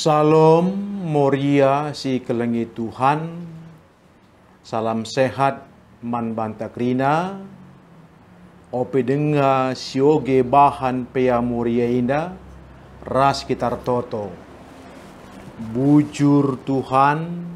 Salam Moria si kelengi Tuhan. Salam sehat man bantak rina. Ope denga sioge bahan pea Moria inda. Ras kitar toto. Bujur Tuhan.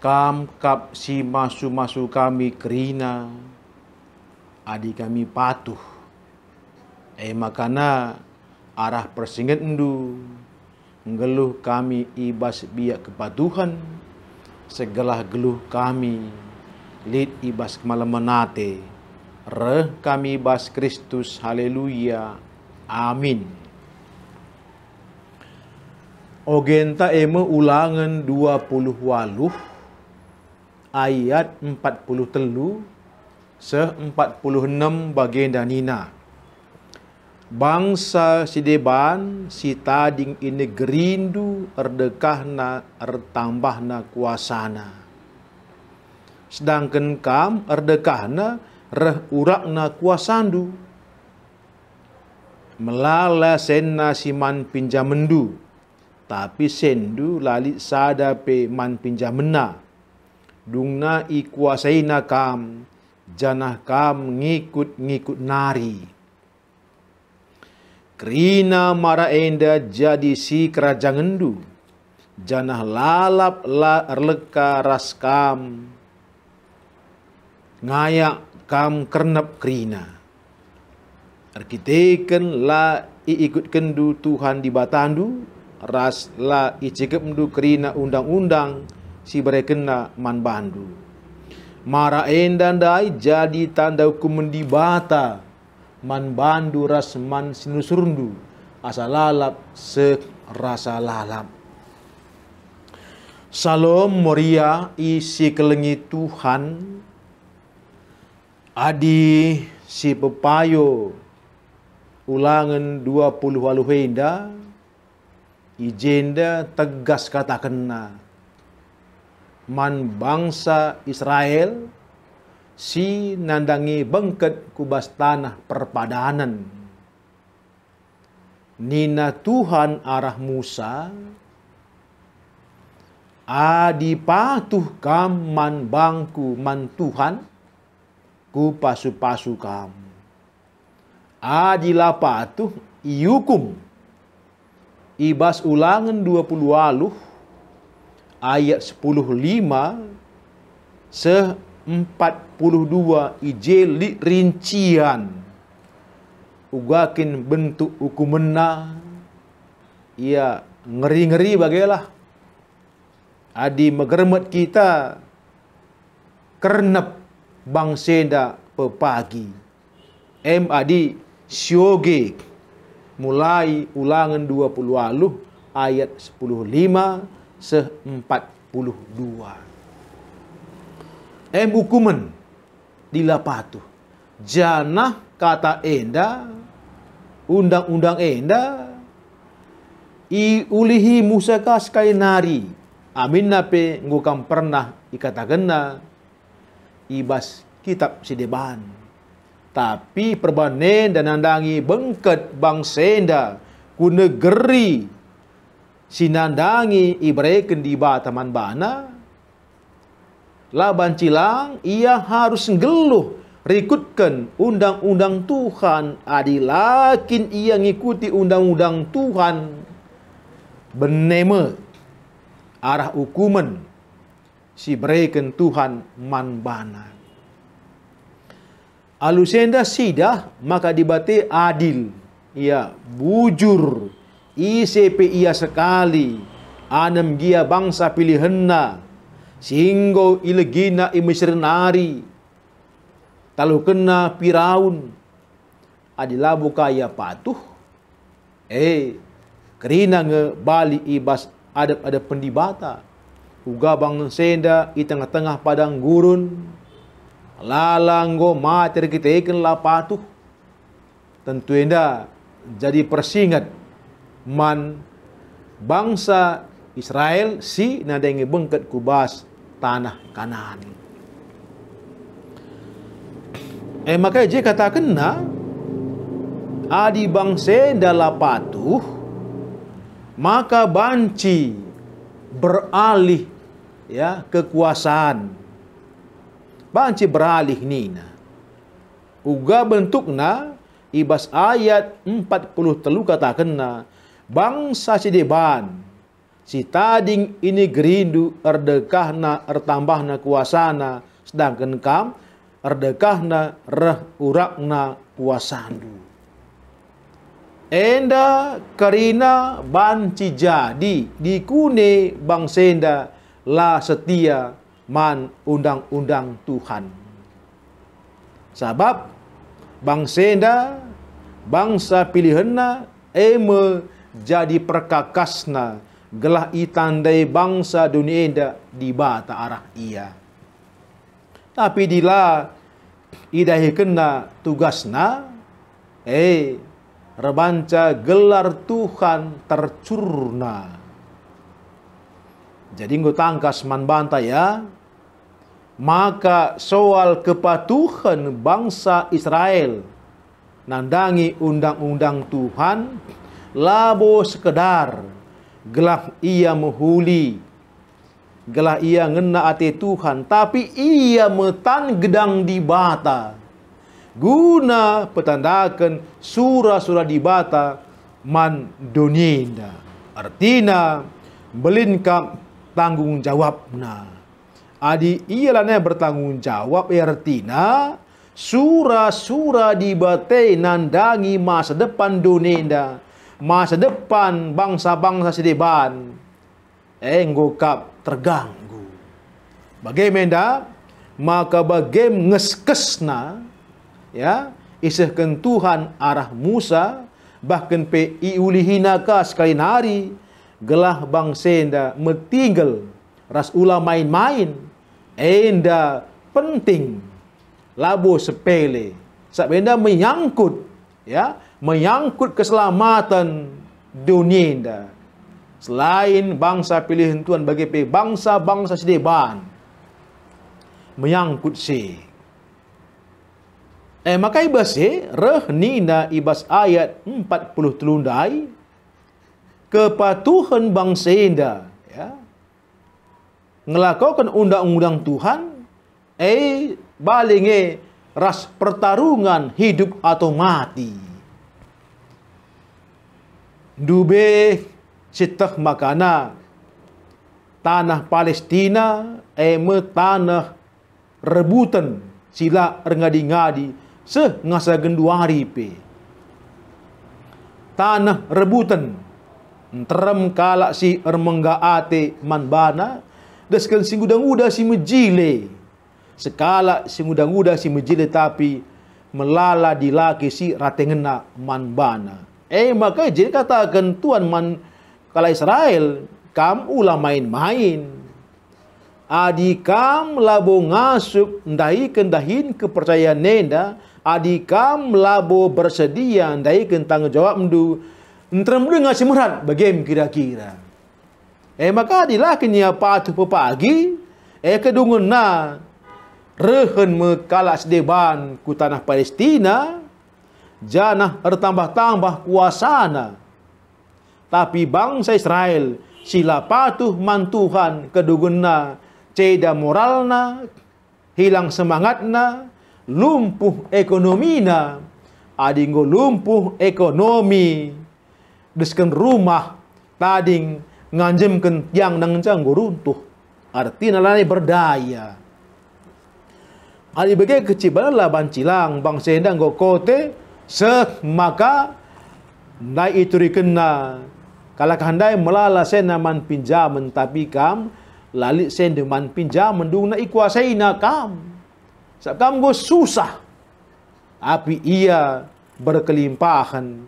Kam kap si masu kami kerina. Adi kami patuh. Makana arah persingat endu. Ngeluh kami ibas biak kepatuhan. Segala geluh kami lid ibas kemalamanate. Reh kami ibas Kristus. Haleluya. Amin. Ogenta eme ulangan 28 ayat 43 se-46 baginda nina. Bangsa si deban si tading ini gerindu erdekahna ertambahna kuasana. Sedangkan kam erdekahna reh urakna kuasandu. Melala senna siman pinjamendu. Tapi sendu lali sada pe man pinjamena. Dungna ikuasaina kam. Janah kam ngikut nari. Kerina mara enda jadi si kerajangendu. Janah lalap la erleka raskam. Ngayak kam kernap kerina. Arkiteken la ikut kendu Tuhan di batandu. Ras la icikemdu kerina undang-undang si berekena man bandu. Mara enda ndai jadi tanda hukum mendibata. Man bandu ras man sinusurundu. Asa lalap serasa lalap. Salam Moria isi kelengi Tuhan. Adi si pepayo. Ulangan 20 waluhenda. Ijenda tegas kata kena. Man bangsa Israel. Si nandangi bengket kubas tanah perpadanan. Nina Tuhan arah Musa. Adi patuh kam man bangku man Tuhan. Ku pasu-pasu kam. Adi la patuh iukum. Ibas ulangan 20 ayat 10:5 se-42 ijeli rincian ugakin bentuk hukumena. Ya ngeri-ngeri bagailah. Adi megermet kita kernep bangsenda pepagi. Adi sioge mulai ulangan 20 ayat 10:5 se-42. Hukuman dilapatu. Janah kata enda. Undang-undang enda. I ulihi musaka sekali nari. Amin nape ngukam pernah ikatagena. Ibas kitab sideban. Tapi perbanen dan nandangi bengket bangsenda. Ku negeri. Sinandangi ibreken di bataman bana. Laban cilang ia harus ngeluh rikutkan undang-undang Tuhan. Adilakin ia ngikuti undang-undang Tuhan. Beneme arah hukuman si bereken Tuhan manbana. Alusenda sidah maka dibate adil. Ia bujur. ICP ia sekali. Anem gia bangsa pilihenna. Singgo ilegina imisrenari. Talu kena Firaun. Adilah bukaya patuh. Kerina nge bali ibas ada pendibata. Uga bang senda i tengah-tengah padang gurun. Lalanggo mater kita ikan la patuh. Tentu enda jadi persingat. Man bangsa Israel si nadengi bengket kubas tanah Kanaan. Makanya je katakan adi bangsa dala patuh maka banci beralih ya kekuasaan. Banci beralih nina. Uga bentukna ibas ayat 43 katakanna bangsa sideban si tading ini gerindu erdekahna ertambahna kuasana sedangkan kam erdekahna reh urakna kuasandu. Enda karina banci jadi dikune bangsenda la setia man undang-undang Tuhan. Sebab bangsenda bangsa pilihanna jadi perkakasna gelah itandai bangsa dunia enda di bata arah ia. Tapi dila idahi kena tugasna rebanca gelar Tuhan tercurna. Jadi nggo tangkas man banta ya. Maka soal kepatuhan bangsa Israel nandangi undang-undang Tuhan labo sekedar gelah ia menghuli, gelah ia ngena ate Tuhan, tapi ia metan gedang di bata guna petandakan surah-surah di bata man donienda. Artinya belingkap tanggung jawabna. Adi ialah bertanggung jawab artinya surah-surah di bata nandangi masa depan donienda, masa depan bangsa-bangsa sedeban ngokap terganggu. Bagaimana? Maka bagaim ngeskesna ya isahkan Tuhan arah Musa bahkan pe iulihinaka sekali nari gelah bangsenda metinggal ras ulah main-main enda penting labo sepele sabenda menyangkut ya menyangkut keselamatan dunia enda. Selain bangsa pilihan Tuhan bagi pe bangsa-bangsa sedeban menyangkut si maka ibas reh nina ibas ayat 40 telundai kepatuhan bangsa enda ya ngelakukan undang-undang Tuhan balinge ras pertarungan hidup atau mati. Dube sitah makana tanah Palestina tanah rebutan sila ngadi-ngadi ngasa genduari pe. Tanah rebutan terem kalak si ermenggaate manbana deskan singudang-uda si mejile. Sekala singudang-uda si mejile tapi melala dilaki si ratengena manbana. Maka jadi katakan Tuhan man kala Israel kam ulah main-main. Adi kam labo ngasup ndai kendahin kepercayaan nenda, adi kam labo bersedia ndai tanggung jawab mdu entrem ngasih merat bagem kira-kira. Maka adilah kenya patuh pepagi kedungun na rehen mekala sedeban ku tanah Palestina janah bertambah-tambah kuasana. Tapi bangsa Israel sila patuh man Tuhan kedungunna ceda moralna, hilang semangatna, lumpuh ekonomina, adinggo lumpuh ekonomi, desken rumah tading nganjemken tiang nangencang runtuh. Artinya lalai berdaya. Adi bagai kecibalah bancilang bangsa endang go kote maka nai ituri kena kalau kehandai melala senaman pinjaman tapi kam lalik sendeman pinjaman dung na ikuasai na kam. Sa kam go susah. Api ia berkelimpahan.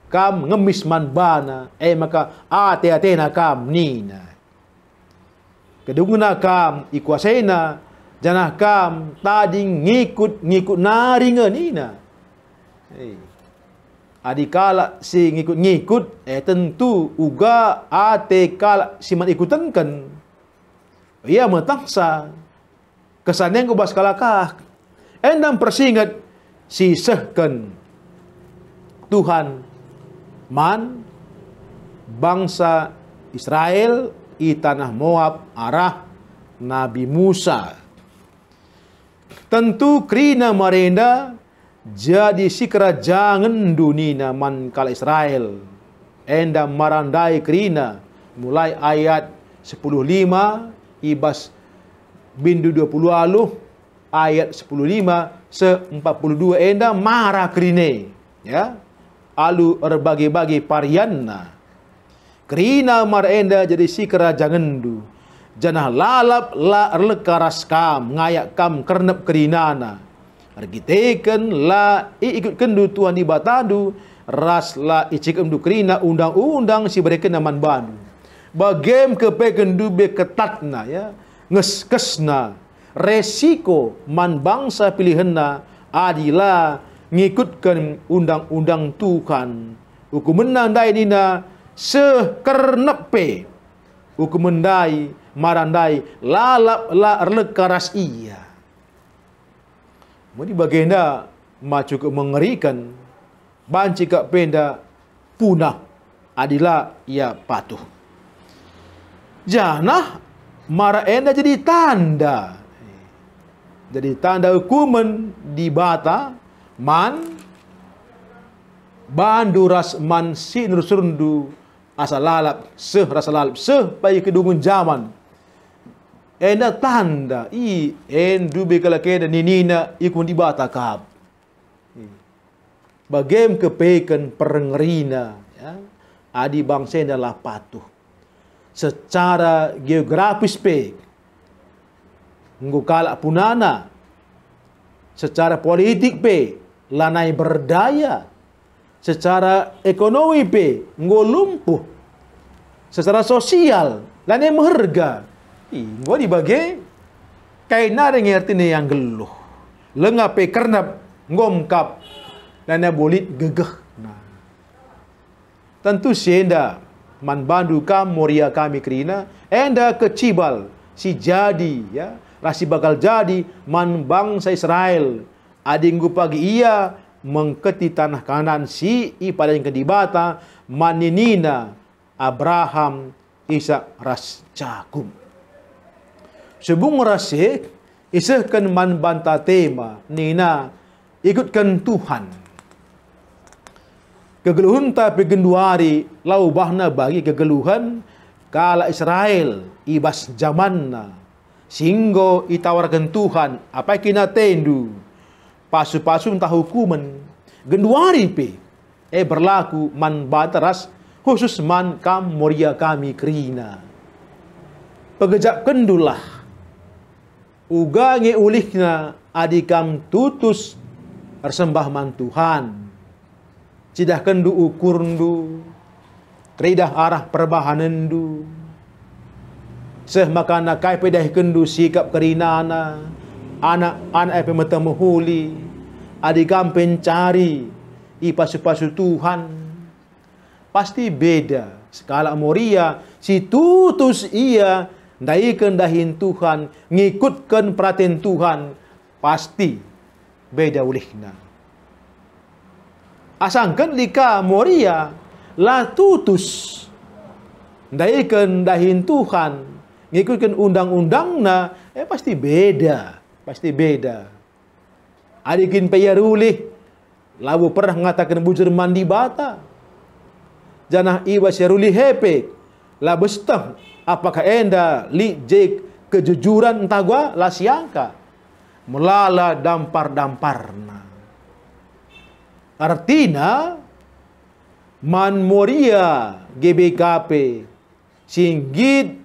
Kam ngemis man bana. Maka ate-ate na kam nina. Kedung na kam ikuasai na. Janah kam tading ngikut naringa nina. Adikala si ngikut-ngikut tentu uga ate kala si man ikutan kan. Ia metangsa kesannya ko bas kalakah endang persingat si sehken Tuhan man bangsa Israel i tanah Moab arah Nabi Musa. Tentu kerina marenda jadi si kerajaan dunia man kala Israel. Enda marandai kerina mulai ayat 10:5 ibas bindu 20 aluh ayat 10:5 se-42 enda marah kerine ya alu berbagi-bagi parianna kerina mar enda jadi si kerajaan du janah lalap la erlekaras kam ngayak kam kernep kerinana argiteken la ikut kendu Tuhan di batadu ras la icikem du kerina undang-undang si mereka naman bandu bagem kepekendu be ketatna ya ngeskesna resiko man bangsa pilihanna adilah ngikutkan undang-undang Tuhan hukum mendai nina sekernepe hukum mendai marandai lalap la erlekaras iya mudi bagenda maju ke mengerikan banci kak penda punah adilah ia patuh janah mara enda jadi tanda hukuman di bata man bandu ras man sinur surundu asal lalap rasa lalap pai kedungun zaman enda tanda endu bekala keda ninina ikun di bata kap bagem kepekan perengerina ya adi bangsa adalah patuh secara geografis pe ngukala punana secara politik pe lanai berdaya secara ekonomi pe ngolumpuh secara sosial lanai meherga ngo dibagi kaina ngerti yang geluh lengape karena ngomkap lanai bolit gegeh nah tentu sienda man bandu kam moria kami kerina enda kecibal si jadi ya rasi bakal jadi man bangsa Israel adinggu pagi ia mengketi tanah kanan si pada yang kedibata maninina Abraham Ishak ras Jakum sebung rasik isahkan man banta tema nina ikutkan Tuhan kegeluhan tapi genduari lau bahna bagi kegeluhan kala Israel ibas zamanna singgo itawarkan Tuhan apa kina tendu pasu-pasu entah hukuman genduari pe berlaku man bataras khusus man kam moria kami kerina pegejap kendulah uga nge ulihna adikam tutus bersembah man Tuhan cidah kendu ukurndu tridah arah perbahanendu seh makana kai pedah kendu sikap kerinana anak-anak pemetemuhuli adikam pencari pasu-pasu Tuhan pasti beda skala moria si tutus ia ndaikan dahin Tuhan ngikutkan perhatian Tuhan pasti beda ulihna asangkan lika moria la tutus ndaikan dahin Tuhan ngikutkan undang-undangna pasti beda adikin payarulih labu pernah mengatakan bujur mandi bata janah iba syaruli hepe la bestah apakah enda li jek kejujuran entah gua la siangka melala dampar-damparna artina man moria GBKP singgit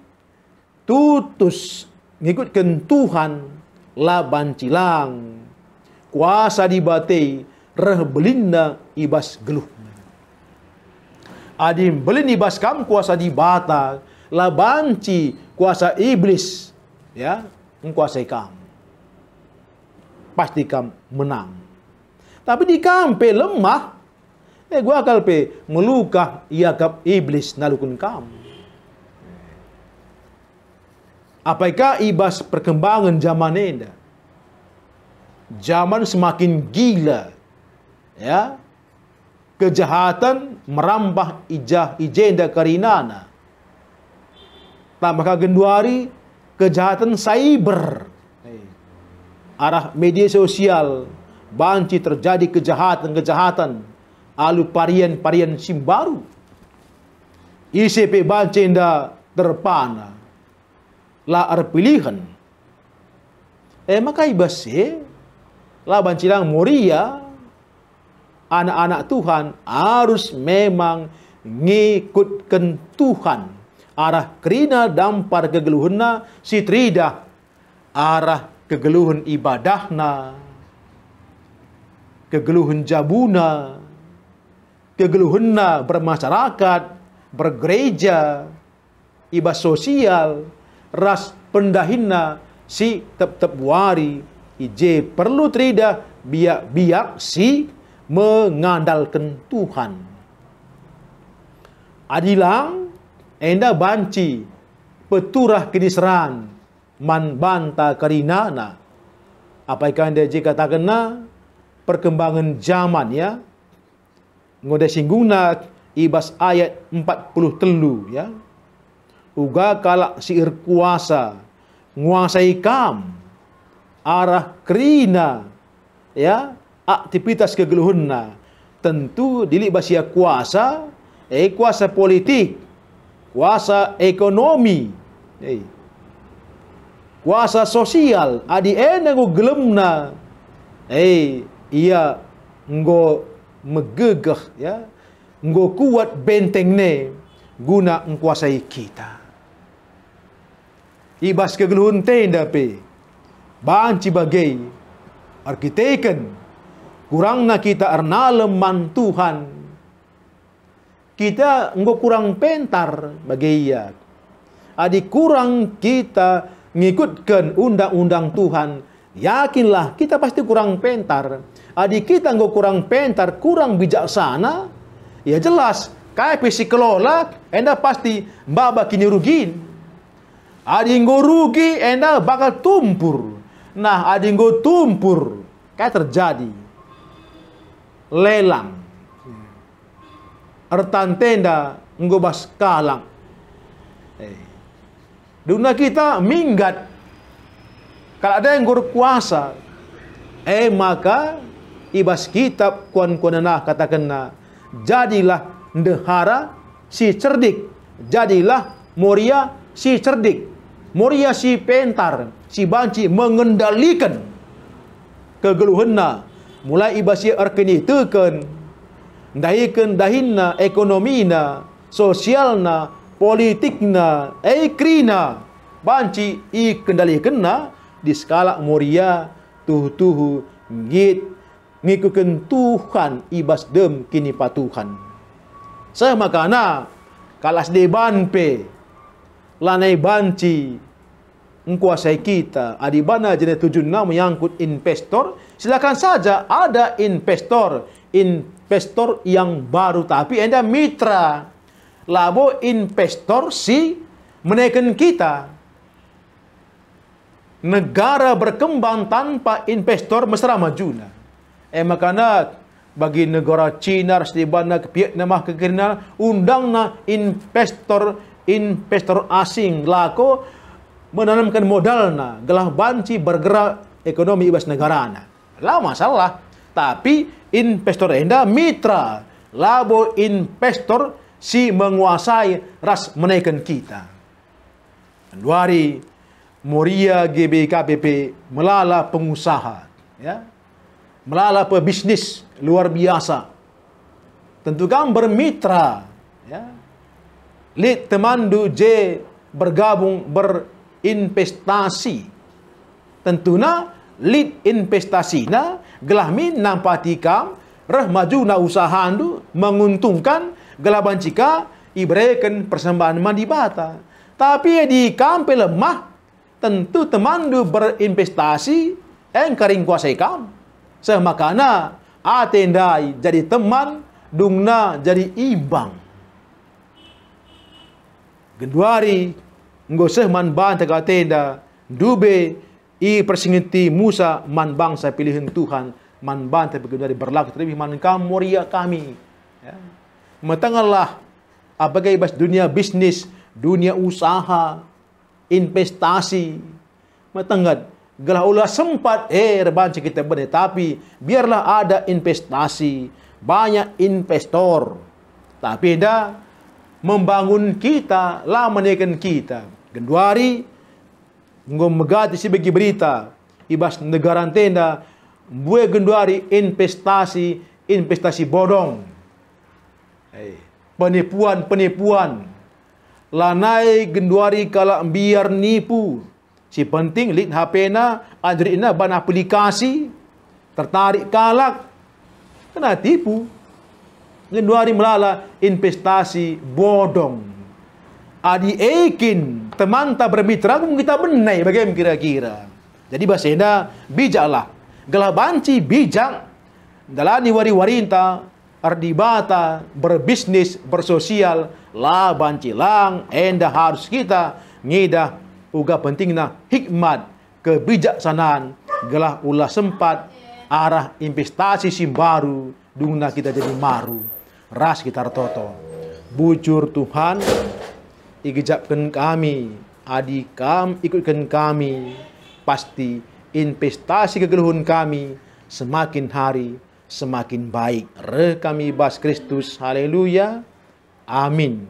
tutus ngikutkan Tuhan la bancilang kuasa dibatei reh belinda ibas geluh adim belin ibas kam kuasa dibata la banci kuasa iblis ya mengkuasai kam pasti kam menang tapi di kampe lemah gua akal pe melukah iakap iblis nalukun kam apakah ibas perkembangan zaman enda zaman semakin gila ya kejahatan merambah ijenda karinana. Tambah genduari kejahatan cyber. Arah media sosial banci terjadi kejahatan-kejahatan alu parian sim baru. ICP banci nda terpana. La pilihan. Maka ibase la bancilang Moria, anak-anak Tuhan harus memang ngikutkan Tuhan. Arah kerina dampar kegeluhunna si tridah arah kegeluhun ibadahna, kegeluhun jabuna, kegeluhunna bermasyarakat, bergereja, ibas sosial, ras pendahinna si tep wari ije perlu tridah biak si mengandalkan Tuhan. Adilang enda banci peturah kiniseran man banta karinana. Apa ikan dia jika tak kena perkembangan zaman ya. Ngode singgungna ibas ayat 43 ya. Uga kalak siir kuasa nguasai kam arah kerina ya aktivitas kegeluhunna. Tentu dilik basia kuasa kuasa politik, kuasa ekonomi, kuasa sosial. Adi ngo gelemna, ia ngo megegah ya, ngo kuat bentengne guna ngkuasai kita. Ibas kegeluhun tenda pe, banci bagai arkiteken, kurangna kita arnalem man Tuhan. Kita engko kurang pentar bagi ia. Adi kurang kita ngikutkan undang-undang Tuhan, yakinlah kita pasti kurang pentar. Adi kita engko kurang pentar, kurang bijaksana, ya jelas kayak psikelola enda pasti mbaba kini rugin. Adi engko rugi enda bakal tumpur. Nah, adi engko tumpur kayak terjadi lelang. Ertan tenda ngobas kalang. Dunia kita minggat. Kalau ada yang berkuasa, maka ibas kitab kuan-kuanana katakanna, jadilah ndehara si cerdik, jadilah Moria si cerdik, Moria si pentar, si banci mengendalikan kegeluhanna, mulai ibasi arkeni teken dahinna ekonomina, sosialna, politikna, krina banci kendalikanna di skala Moria tuh ngikutin Tuhan ibas dem kini patuhan. Saya makana kalas deban pe lanai banci ngkuasai kita adibana jenis tujuna menyangkut investor, silakan saja ada investor yang baru tapi anda mitra labo investor si menaikkan kita. Negara berkembang tanpa investor mesra majuna. Makana bagi negara Cina sedibana ke Vietnam ke China undangna investor asing lako menanamkan modalna gelah banci bergerak ekonomi ibas negarana. Lah masalah. Tapi investor enda mitra, labo investor si menguasai ras menaikkan kita. Duari Moria GBKPP melala pengusaha, ya, melala pebisnis luar biasa. Tentu kan bermitra, ya. Lid temandu J bergabung berinvestasi. Tentunya lead investasinya gelah min nampatikam reh maju na usahandu menguntungkan gelah bancika ibrekan persembahan mandibata. Tapi di kampe lemah tentu temandu berinvestasi engkaring kuasai kam. Semakana atendai jadi teman dungna jadi imbang. Genduari ngoseh man ban tega tenda dube persingiti Musa man bangsa pilihan Tuhan man bantai begitu dari berlaku terlebih man kam Moria kami Ya. Matangalah abagai bas dunia bisnis, dunia usaha, investasi. Matangat gelah ulah sempat rebanci kita benih, tapi biarlah ada investasi, banyak investor. Tapi dah membangun kita, lah menaikkan kita. Genduari ngomegati si bagi berita ibas negara tenda buat genduari investasi bodong. Penipuan. Lanai genduari kalau biar nipu. Si penting lid HP na, android na ban aplikasi, tertarik kalak, kena tipu. Genduari melala investasi bodong. Adi ekin teman tak bermitra kita benai bagaimana kira-kira. Jadi basenda bijaklah. Gelah banci bijak dalani wari-warinta ardibata, berbisnis, bersosial, lah bancilang, endah harus kita ngidah uga pentingna hikmat, kebijaksanaan, gelah ulah sempat arah investasi sim baru, dungna kita jadi maru, ras kita toto. Bujur Tuhan, igejapkan kami, adikam ikutkan kami, pasti investasi kegeluhun kami semakin hari semakin baik. Re kami bas Kristus. Haleluya. Amin.